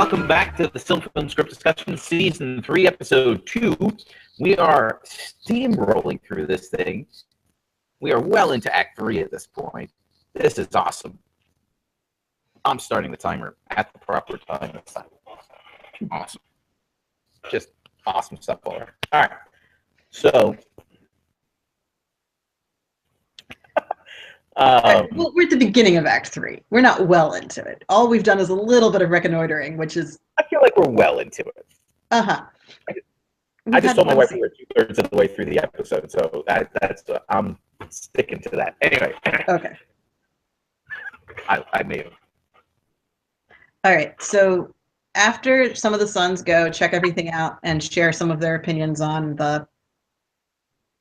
welcome back to the SilmFilm Script Discussion, Season 3, Episode 2. We are steamrolling through this thing. We are well into Act 3 at this point. This is awesome. I'm starting the timer at the proper time this time. Awesome. Just awesome stuff all right. All right. So... well, we're at the beginning of Act 3. We're not well into it. All we've done is a little bit of reconnoitering, which is... I feel like we're well into it. Uh-huh. I just told my wife we were 2/3 of the way through the episode, so that's I'm sticking to that. Anyway. Okay. I may have. All right, so after some of the sons go check everything out and share some of their opinions on the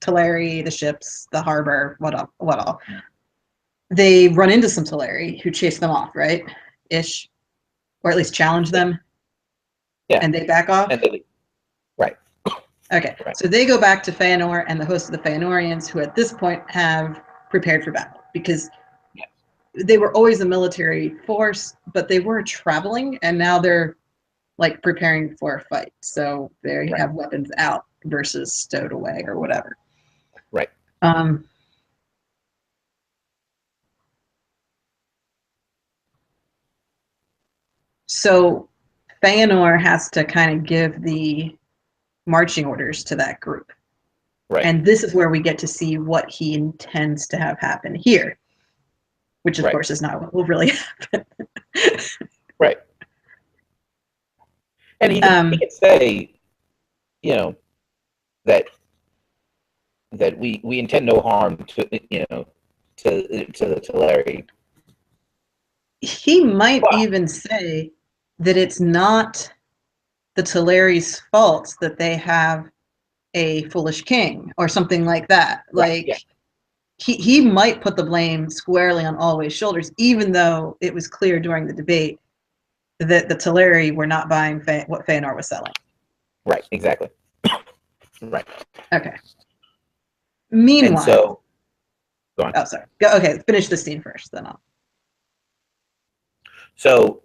Teleri, the ships, the harbor, what all, they run into some Teleri who chase them off, right? Ish. Or at least challenge them. Yeah. And they back off? And they, right. Okay. Right. So they go back to Feanor and the host of the Feanorians, who at this point have prepared for battle. Because they were always a military force, but they were traveling, and now they're like preparing for a fight. So they have weapons out versus stowed away or whatever. Right. So Feanor has to kind of give the marching orders to that group. Right. And this is where we get to see what he intends to have happen here, which of course is not what will really happen. Right. And he could say, you know, that we intend no harm to the Teleri. He might even say that it's not the Teleri's fault that they have a foolish king or something like that. Like, he might put the blame squarely on Always' shoulders, even though it was clear during the debate that the Teleri were not buying what Feanor was selling. Right, exactly. Right. Okay. Meanwhile... And so... Go on. Oh, sorry. Okay, finish the scene first, then I'll... So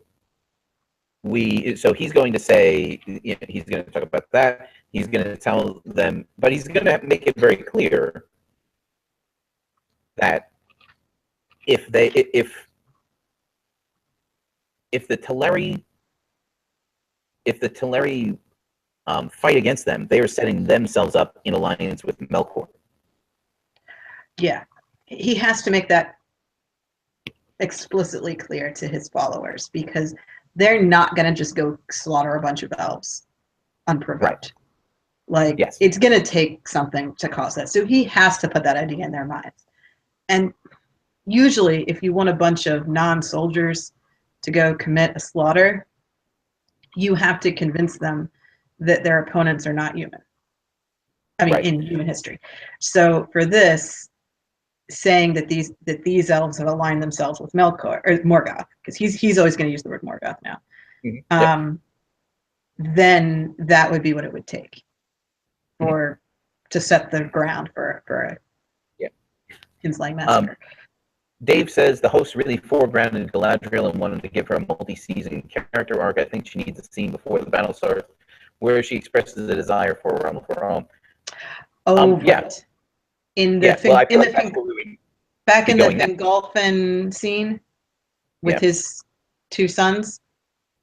he's going to say, you know, he's going to talk about that. He's going to tell them, but he's going to make it very clear that if the Teleri fight against them, they are setting themselves up in alliance with Melkor. Yeah, he has to make that explicitly clear to his followers, because they're not going to just go slaughter a bunch of elves unprovoked. Like, it's going to take something to cause that. So he has to put that idea in their minds. And usually, if you want a bunch of non-soldiers to go commit a slaughter, you have to convince them that their opponents are not human. I mean, in human history. So for this, saying that these elves have aligned themselves with Melkor or Morgoth, because he's always going to use the word Morgoth now. Mm-hmm. Then that would be what it would take for to set the ground for a Kinslaying massacre. Dave says the host really foregrounded Galadriel and wanted to give her a multi-season character arc. I think she needs a scene before the battle starts where she expresses a desire for a realm of her own. Oh, right. In the back in the Fingolfin scene with his two sons,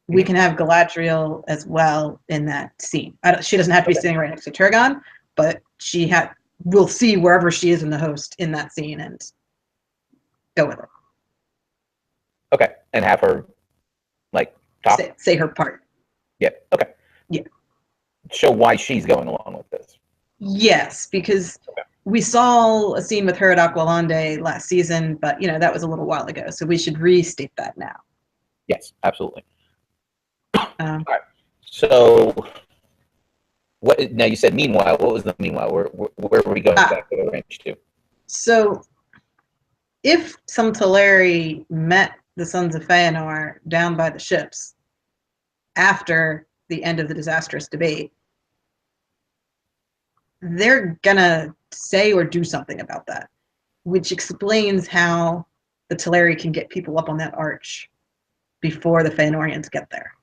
we can have Galadriel as well in that scene. She doesn't have to be sitting right next to Turgon, but we'll see wherever she is in the host in that scene and go with it. Okay, and have her like talk. Say her part. Yeah. Okay. Yeah. Show why she's going along with this. Yes, because we saw a scene with her at Aqualande last season, but you know that was a little while ago, so we should restate that now. Yes, absolutely. All right. So, what? Now you said meanwhile. What was the meanwhile? Where were we going back to the range to? So, if some Teleri met the Sons of Feanor down by the ships after the end of the disastrous debate, they're gonna say or do something about that, which explains how the Teleri can get people up on that arch before the Feanorians get there.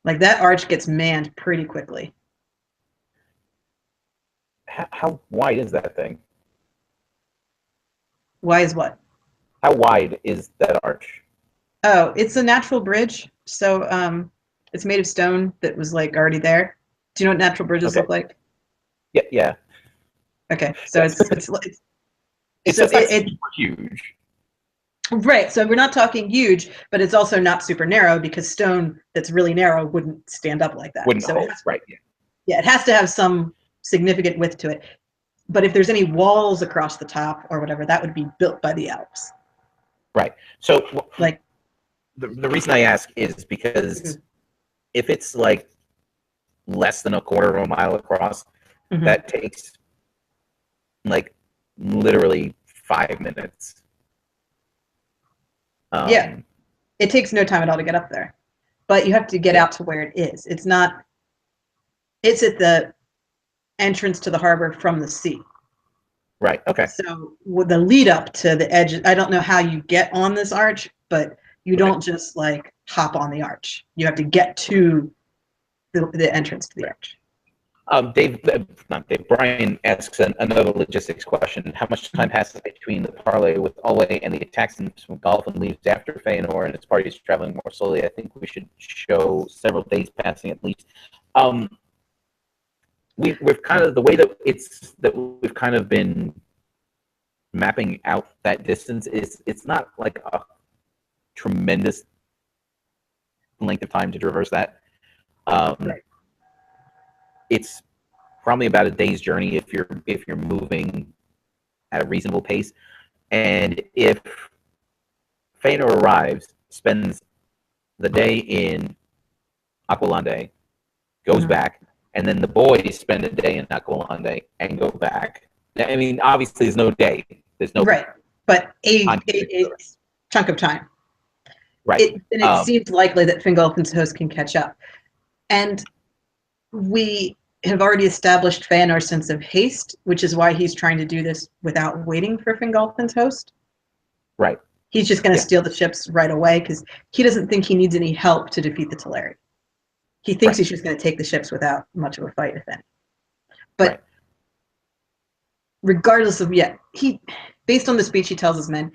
Like that arch gets manned pretty quickly. How wide is that thing? Why is what? How wide is that arch? Oh, it's a natural bridge. So it's made of stone that was like already there. Do you know what natural bridges look like? Yeah, yeah. Okay, so it's so just not super huge. Right. So we're not talking huge, but it's also not super narrow because stone that's really narrow wouldn't stand up like that. Wouldn't so hold, right? Yeah. Yeah, it has to have some significant width to it. But if there's any walls across the top or whatever, that would be built by the elves. Right. So like the reason I ask is because if it's like less than a quarter of a mile across, that takes like literally 5 minutes. Yeah, it takes no time at all to get up there, but you have to get out to where it is. It's not. It's at the entrance to the harbor from the sea. Right. Okay. So with the lead up to the edge, I don't know how you get on this arch, but you don't just like hop on the arch. You have to get to the entrance to the arch. Brian asks another logistics question. How much time passes between the parley with Olwe and the attacks from Golf and leaves after Feanor and his party is traveling more slowly? I think we should show several days passing at least. We've kind of, the way that we've kind of been mapping out that distance is it's not like a tremendous length of time to traverse that. Right. It's probably about a day's journey if you're moving at a reasonable pace. And if Feanor arrives, spends the day in Aqualande, goes back, and then the boys spend a day in Aqualande and go back. I mean, obviously, there's no day. There's no right, but a chunk of time. Right. It seems likely that Fingolfin's host can catch up. And we have already established Feanor's sense of haste, which is why he's trying to do this without waiting for Fingolfin's host. Right. He's just going to steal the ships right away because he doesn't think he needs any help to defeat the Teleri. He thinks he's just going to take the ships without much of a fight, if any. But regardless of, he, based on the speech he tells his men,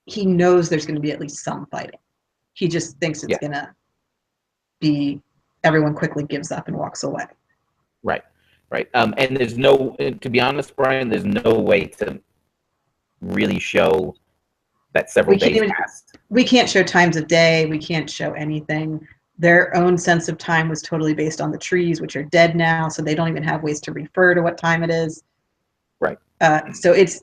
he knows there's going to be at least some fighting. He just thinks it's going to be everyone quickly gives up and walks away. Right. And there's no, to be honest, Brian, there's no way to really show that several days passed. We can't show times of day. We can't show anything. Their own sense of time was totally based on the trees, which are dead now, so they don't even have ways to refer to what time it is. Right. So it's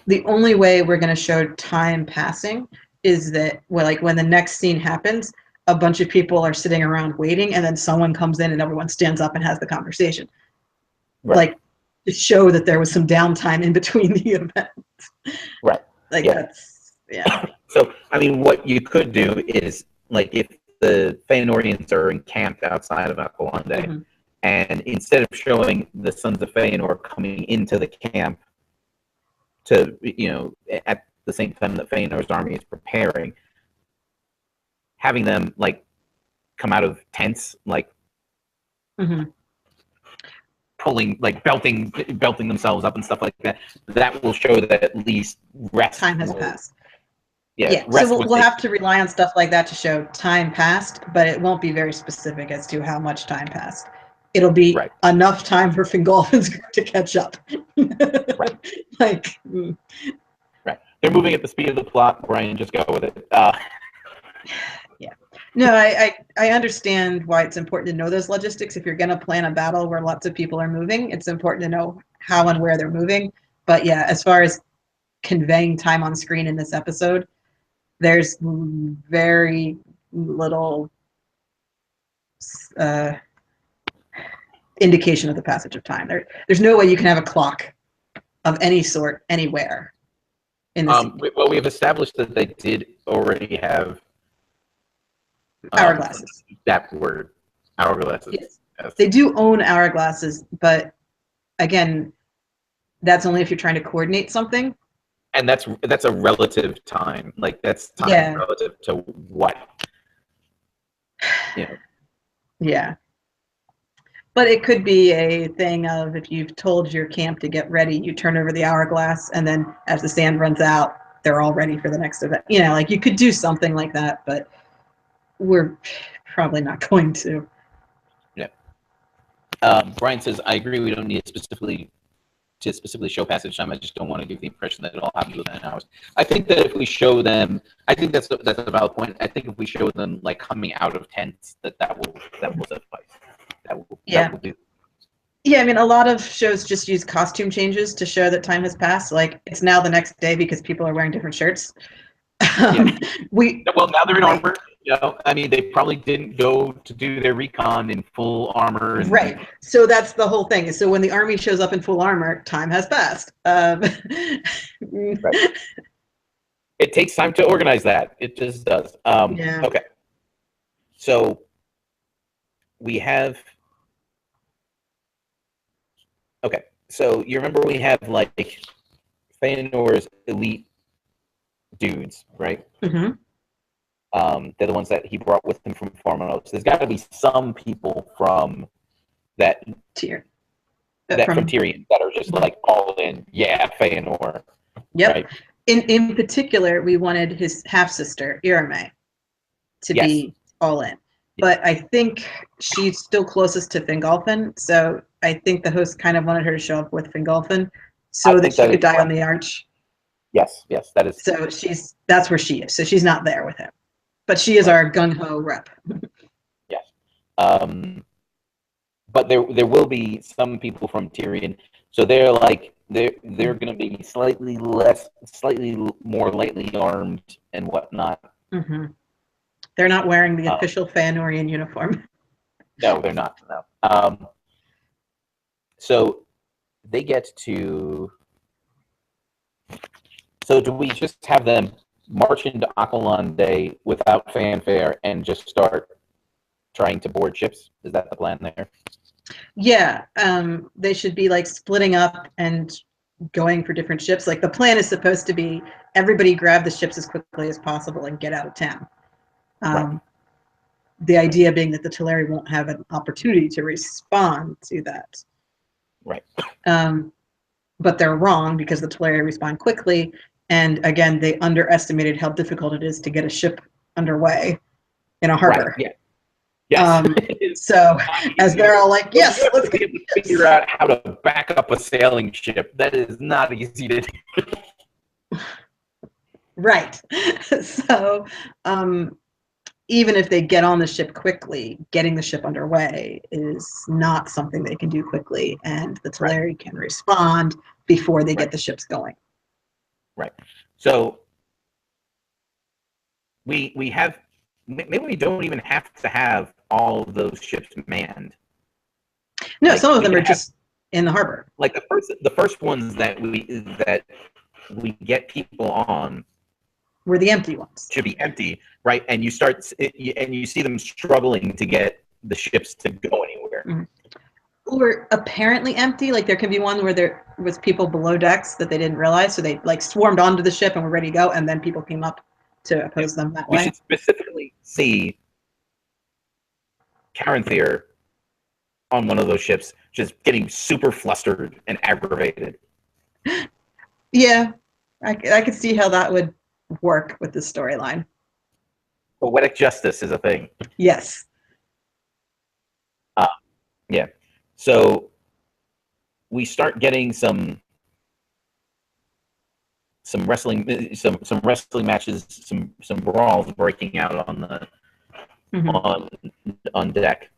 the only way we're going to show time passing is that, well, like when the next scene happens, a bunch of people are sitting around waiting, and then someone comes in and everyone stands up and has the conversation. Like to show that there was some downtime in between the events. Right. Like that's So I mean, what you could do is like if the Feanorians are encamped outside of Aqualande, and instead of showing the Sons of Feanor coming into the camp to, at the same time that Feanor's army is preparing, having them like come out of tents, like pulling, like belting themselves up and stuff like that. That will show that at least rest time has passed. Yeah. So we'll have to rely on stuff like that to show time passed, but it won't be very specific as to how much time passed. It'll be enough time for Fingolfin's group to catch up. Right. They're moving at the speed of the plot. Brian, just go with it. No, I understand why it's important to know those logistics. If you're going to plan a battle where lots of people are moving, it's important to know how and where they're moving. But yeah, as far as conveying time on screen in this episode, there's very little indication of the passage of time. There's no way you can have a clock of any sort anywhere in this. Well, we've established that they did already have hourglasses. That word, hourglasses. Yes. They do own hourglasses, but again, that's only if you're trying to coordinate something. And that's a relative time. Like that's time relative to what? You know. Yeah. But it could be a thing of if you've told your camp to get ready, you turn over the hourglass, and then as the sand runs out, they're all ready for the next event. You know, like you could do something like that, but we're probably not going to. Yeah. Brian says, I agree we don't need to specifically show passage time. I just don't want to give the impression that it all happens within hours. I think that if we show them, I think that's a valid point. I think if we show them like coming out of tents, that will suffice. That will do. Yeah, I mean, a lot of shows just use costume changes to show that time has passed. Like it's now the next day because people are wearing different shirts. Well, now they're in armor. You know, I mean, they probably didn't go to do their recon in full armor. Right. So that's the whole thing. So when the army shows up in full armor, time has passed. Right. It takes time to organize that. It just does. Yeah. Okay. So we have. Okay. So you remember we have like Feanor's elite dudes, right? Mm-hmm. They're the ones that he brought with him from Farmanos. There's got to be some people from that tier, from Tyrion that are just like all in. Yeah, Feanor. Yep. Right? In particular, we wanted his half sister Irame to be all in. But I think she's still closest to Fingolfin, so I think the host kind of wanted her to show up with Fingolfin so that she could die on the arch. Yes, that is. So that's where she is. So she's not there with him, but she is our gung ho rep. Yes, but there will be some people from Tyrion, so they're going to be slightly more lightly armed and whatnot. Mm-hmm. They're not wearing the official Feanorian uniform. No, they're not. No. So they get to. So do we just have them march into Aqualande without fanfare and just start trying to board ships? Is that the plan there? Yeah, they should be like splitting up and going for different ships. Like the plan is supposed to be everybody grab the ships as quickly as possible and get out of town. Right. The idea being that the Teleri won't have an opportunity to respond to that. Right. But they're wrong because the Teleri respond quickly. And again, they underestimated how difficult it is to get a ship underway in a harbor. Right. Yeah. Yes. So as they're all like, yes, let's figure out how to back up a sailing ship. That is not easy to do. Right. So even if they get on the ship quickly, getting the ship underway is not something they can do quickly, and the Teleri can respond before they get the ships going. Right. So we have, maybe we don't even have to have all of those ships manned. No, like, some of them are just in the harbor. Like the first ones that we get people on were the empty ones. Should be empty, right? And you see them struggling to get the ships to go anywhere. Mm-hmm. Or apparently empty. Like there can be one where there was people below decks that they didn't realize, so they like swarmed onto the ship and were ready to go, and then people came up to oppose them that way. We should specifically see Caranthir on one of those ships just getting super flustered and aggravated. Yeah, I could see how that would work with the storyline. Poetic justice is a thing. Yes. Yeah. So we start getting some wrestling matches, some brawls breaking out on the on deck.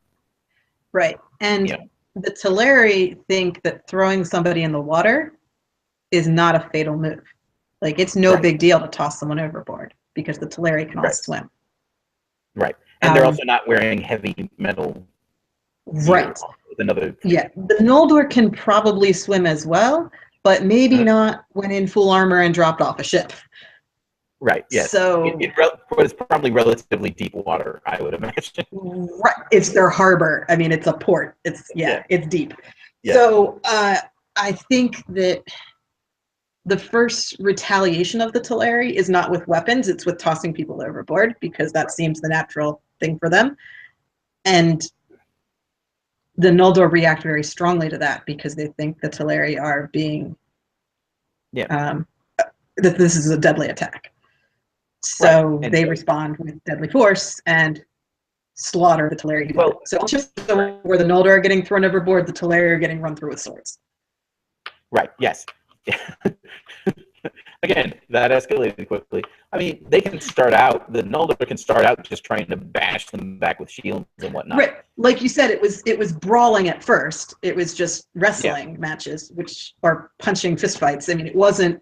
Right. And the Teleri think that throwing somebody in the water is not a fatal move. Like it's no big deal to toss someone overboard because the Teleri can all swim. Right. And they're also not wearing heavy metal. Right. Another. Yeah. The Noldor can probably swim as well, but maybe not when in full armor and dropped off a ship. Right. Yes. So it's probably relatively deep water, I would imagine. Right. It's their harbor. I mean, it's a port. It's it's deep. Yeah. So I think that the first retaliation of the Teleri is not with weapons, it's with tossing people overboard, because that seems the natural thing for them. And the Noldor react very strongly to that because they think the Teleri are being, that this is a deadly attack. So they respond with deadly force and slaughter the Teleri. Well, so where the Noldor are getting thrown overboard, the Teleri are getting run through with swords. Right, yes. Again, that escalated quickly. I mean, they can start out, the Noldor can start out just trying to bash them back with shields and whatnot. Right. Like you said, it was brawling at first. It was just wrestling matches, which are punching fistfights. I mean, it wasn't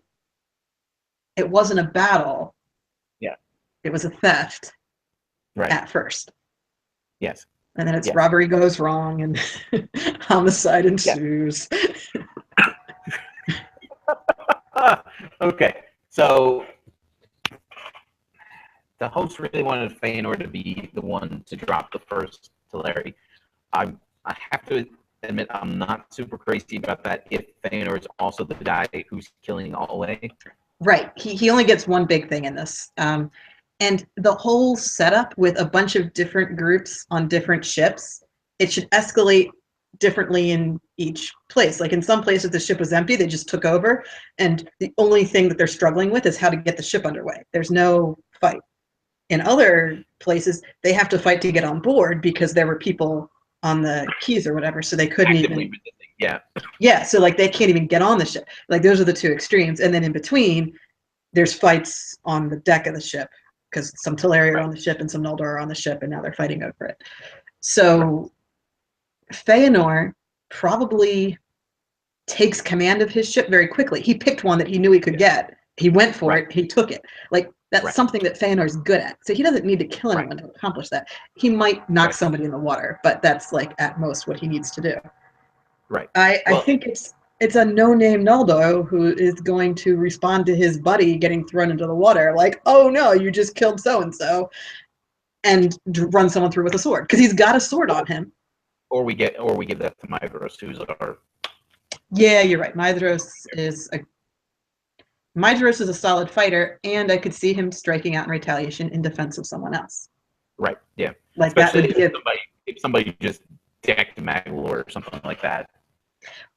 a battle. Yeah. It was a theft at first. Yes. And then robbery goes wrong and homicide ensues. Okay, so the host really wanted Feanor to be the one to drop the first Teleri. I have to admit I'm not super crazy about that if Feanor is also the guy who's killing Alway. Right. He only gets one big thing in this. And the whole setup with a bunch of different groups on different ships, it should escalate differently in each place. Like in some places the ship was empty, they just took over, and the only thing that they're struggling with is how to get the ship underway. There's no fight. In other places they have to fight to get on board because there were people on the quays or whatever, so they couldn't even so like they can't even get on the ship. Like those are the two extremes. And then in between there's fights on the deck of the ship because some Teleri are on the ship and some Noldor are on the ship, and now they're fighting over it. So Feanor probably takes command of his ship very quickly. He picked one that he knew he could get. He went for it. He took it. Like that's something that Feanor's good at. So he doesn't need to kill anyone to accomplish that. He might knock somebody in the water, but that's like at most what he needs to do. Right. I think it's a no-name Noldor who is going to respond to his buddy getting thrown into the water like, oh no, you just killed so-and-so, and run someone through with a sword because he's got a sword on him. Or we give that to Maedhros, who's our. Yeah, you're right. Maedhros is a solid fighter, and I could see him striking out in retaliation in defense of someone else. Right. Yeah. Like especially that would be if somebody just decked MacLeod or something like that.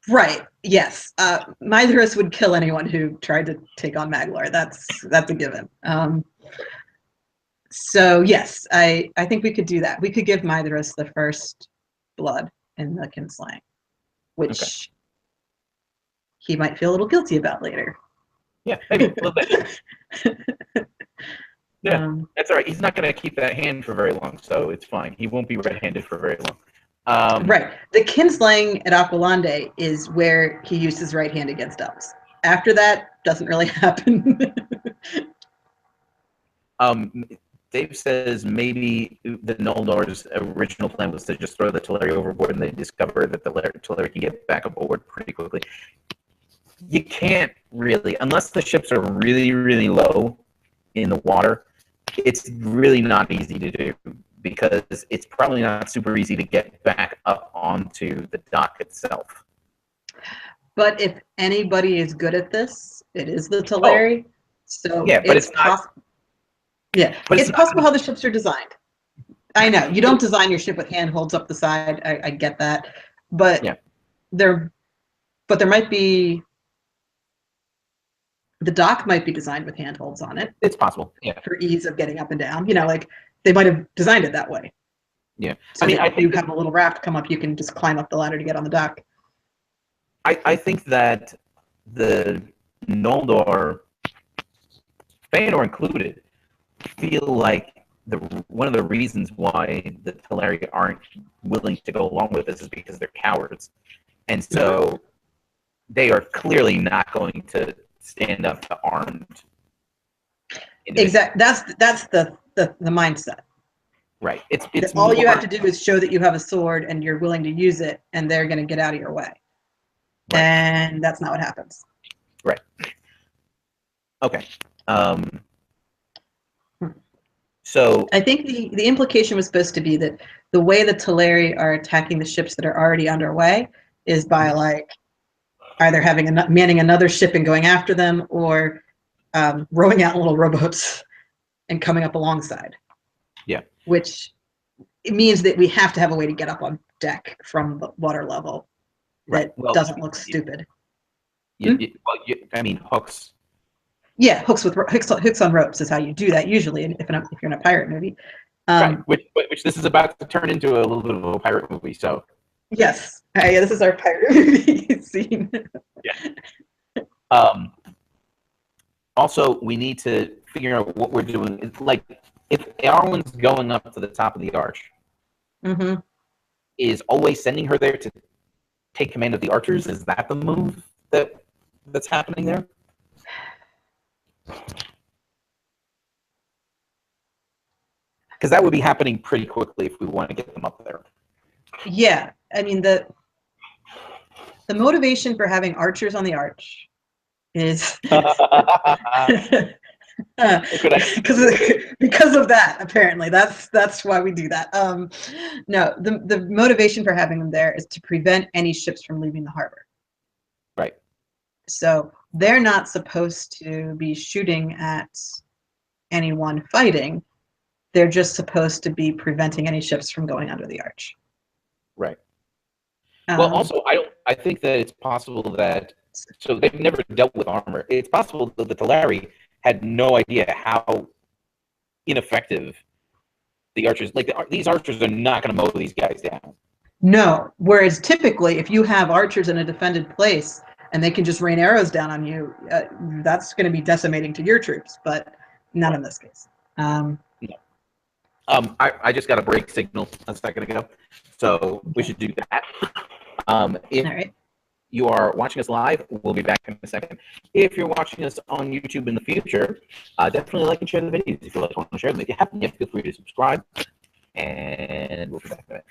Right. Yes. Maedhros would kill anyone who tried to take on MacLeod. That's a given. So yes, I think we could do that. We could give Maedhros the first blood in the Kinslaying, which he might feel a little guilty about later. Yeah, maybe a little bit. Yeah, that's all right. He's not going to keep that hand for very long, so it's fine. He won't be red-handed for very long. Right. The Kinslaying at Aqualande is where he used his right hand against elves. After that, doesn't really happen. Dave says maybe the Noldor's original plan was to just throw the Teleri overboard, and they discover that the Teleri can get back aboard pretty quickly. You can't really, unless the ships are really, really low in the water, it's really not easy to do because it's probably not super easy to get back up onto the dock itself. But if anybody is good at this, it is the Teleri. So yeah, but it's not. Yeah, but it's possible how the ships are designed. I know you don't design your ship with handholds up the side. I get that, but there might be. The dock might be designed with handholds on it. It's possible, yeah, for ease of getting up and down. You know, like they might have designed it that way. Yeah, so I mean, if you have a little raft come up, you can just climb up the ladder to get on the dock. I think that the Noldor, Feanor included, feel like one of the reasons why the Teleri aren't willing to go along with this is because they're cowards, and so they are clearly not going to stand up to armed. Exactly. That's the mindset. Right. It's all you have to do is show that you have a sword and you're willing to use it, and they're going to get out of your way. Right. And that's not what happens. Right. Okay. So I think the implication was supposed to be that the way the Teleri are attacking the ships that are already underway is by like either manning another ship and going after them, or rowing out little rowboats and coming up alongside. Yeah. Which it means that we have to have a way to get up on deck from the water level that doesn't look stupid. I mean, hooks. Yeah, hooks on ropes is how you do that usually if you're in a pirate movie. Right, which this is about to turn into a little bit of a pirate movie. So. Yes. Yeah, this is our pirate movie scene. Yeah. Also, we need to figure out what we're doing. It's like, if Arwen's going up to the top of the arch, is always sending her there to take command of the archers? Is that the move that's happening there? Because that would be happening pretty quickly if we want to get them up there. Yeah, I mean the motivation for having archers on the arch is because of that. Apparently, that's why we do that. No, the motivation for having them there is to prevent any ships from leaving the harbor. Right. So they're not supposed to be shooting at anyone fighting. They're just supposed to be preventing any ships from going under the arch. Right. Well, also, I think that it's possible that, so they've never dealt with armor. It's possible that the Teleri had no idea how ineffective the archers, these archers are not going to mow these guys down. No. Whereas typically, if you have archers in a defended place and they can just rain arrows down on you, that's going to be decimating to your troops, but not in this case. No. I just got a break signal a second ago, so we should do that. If all right. you are watching us live, we'll be back in a second. If you're watching us on YouTube in the future, definitely like and share the videos if you want to share them. If you haven't yet, feel free to subscribe, and we'll be back in a minute.